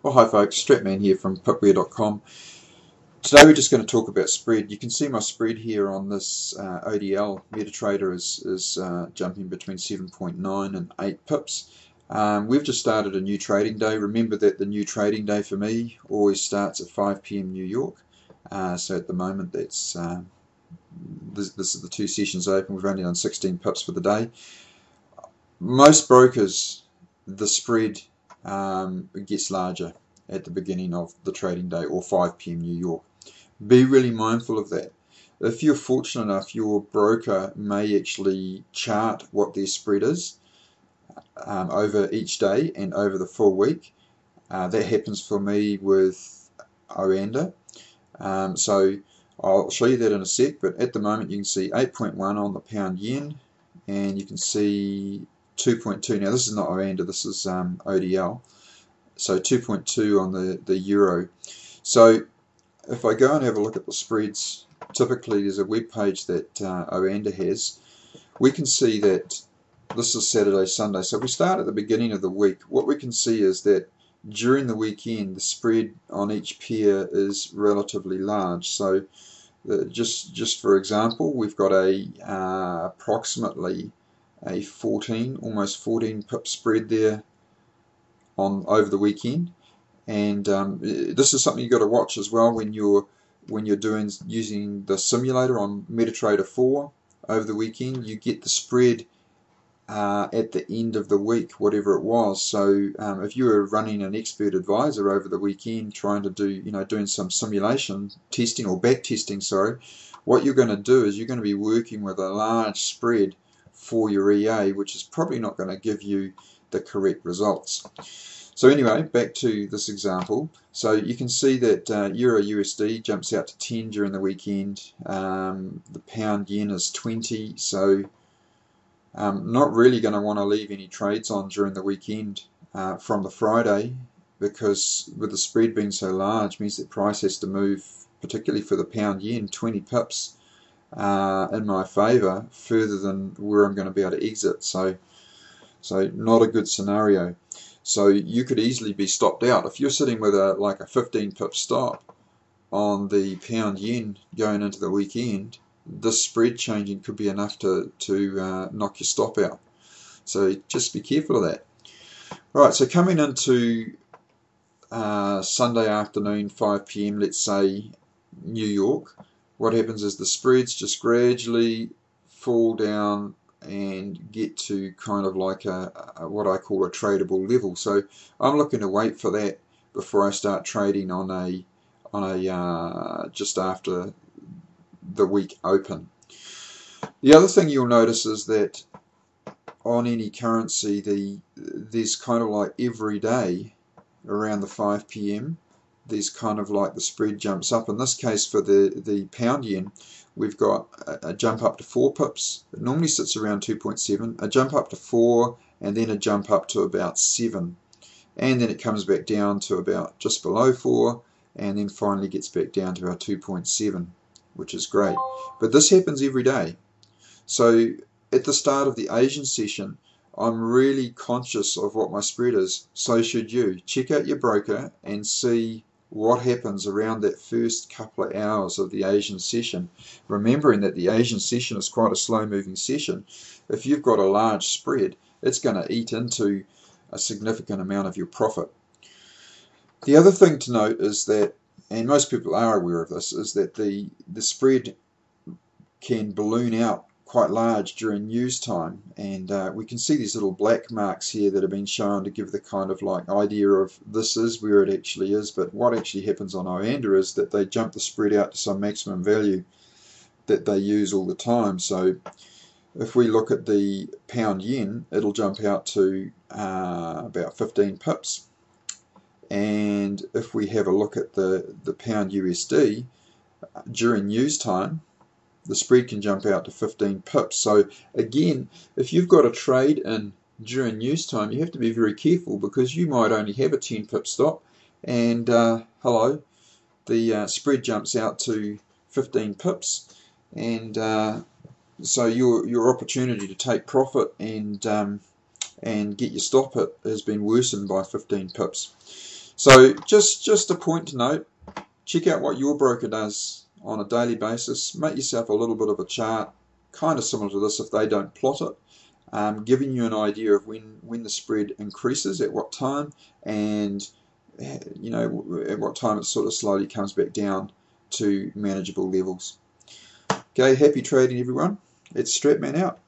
Well, hi folks, Stratman here from pipware.com. Today we're just going to talk about spread. You can see my spread here on this ODL. MetaTrader is jumping between 7.9 and 8 pips. We've just started a new trading day. Remember that the new trading day for me always starts at 5 p.m. New York. So at the moment that's this is the two sessions open. We've only done 16 pips for the day. Most brokers, the spread gets larger at the beginning of the trading day or 5 p.m. New York. Be really mindful of that. If you're fortunate enough, your broker may actually chart what their spread is over each day and over the full week. That happens for me with Oanda. So I'll show you that in a sec, but at the moment you can see 8.1 on the pound yen, and you can see 2.2. Now this is not Oanda, this is ODL. So 2.2 on the euro. So if I go and have a look at the spreads, typically there's a web page that Oanda has. We can see that this is Saturday, Sunday. So if we start at the beginning of the week, what we can see is that during the weekend the spread on each pair is relatively large. So just for example, we've got a approximately a 14, almost 14 pip spread there on over the weekend, and this is something you've got to watch as well when you're using the simulator on MetaTrader 4 over the weekend. You get the spread at the end of the week, whatever it was. So if you were running an expert advisor over the weekend, trying to do doing some simulation testing or back testing, sorry, what you're going to do is you're going to be working with a large spread for your EA, which is probably not going to give you the correct results. So anyway, back to this example. So you can see that Euro USD jumps out to 10 during the weekend. The pound yen is 20. So not really going to want to leave any trades on during the weekend from the Friday, because with the spread being so large means that price has to move, particularly for the pound yen, 20 pips in my favour further than where I'm going to be able to exit. So not a good scenario. So you could easily be stopped out. If you're sitting with like a 15 pip stop on the pound yen going into the weekend, this spread changing could be enough to knock your stop out. So just be careful of that. Right, so coming into Sunday afternoon, 5 p.m, let's say New York, what happens is the spreads just gradually fall down and get to kind of like a what I call a tradable level. So I'm looking to wait for that before I start trading on a just after the week open. The other thing you'll notice is that on any currency, there's kind of like every day around the 5 p.m. there's kind of like the spread jumps up. In this case, for the pound yen, we've got a jump up to 4 pips. It normally sits around 2.7, a jump up to 4, and then a jump up to about 7. And then it comes back down to about just below 4, and then finally gets back down to about 2.7, which is great. But this happens every day. So at the start of the Asian session, I'm really conscious of what my spread is. So should you. Check out your broker and see what happens around that first couple of hours of the Asian session, remembering that the Asian session is quite a slow moving session. If you've got a large spread, it's going to eat into a significant amount of your profit. The other thing to note is that, and most people are aware of this, is that the spread can balloon out quite large during news time, and we can see these little black marks here that have been shown to give the kind of like idea of this is where it actually is. But what actually happens on Oanda is that they jump the spread out to some maximum value that they use all the time. So if we look at the pound yen, it'll jump out to about 15 pips, and if we have a look at the pound USD during news time, the spread can jump out to 15 pips. So again, if you've got a trade in during news time, you have to be very careful, because you might only have a 10 pip stop, and hello, the spread jumps out to 15 pips, and so your opportunity to take profit and get your stop hit has been worsened by 15 pips. So just a point to note, check out what your broker does on a daily basis. Make yourself a little bit of a chart, kind of similar to this if they don't plot it, giving you an idea of when the spread increases, at what time, and at what time it sort of slowly comes back down to manageable levels. Okay, happy trading everyone. It's Stratman out.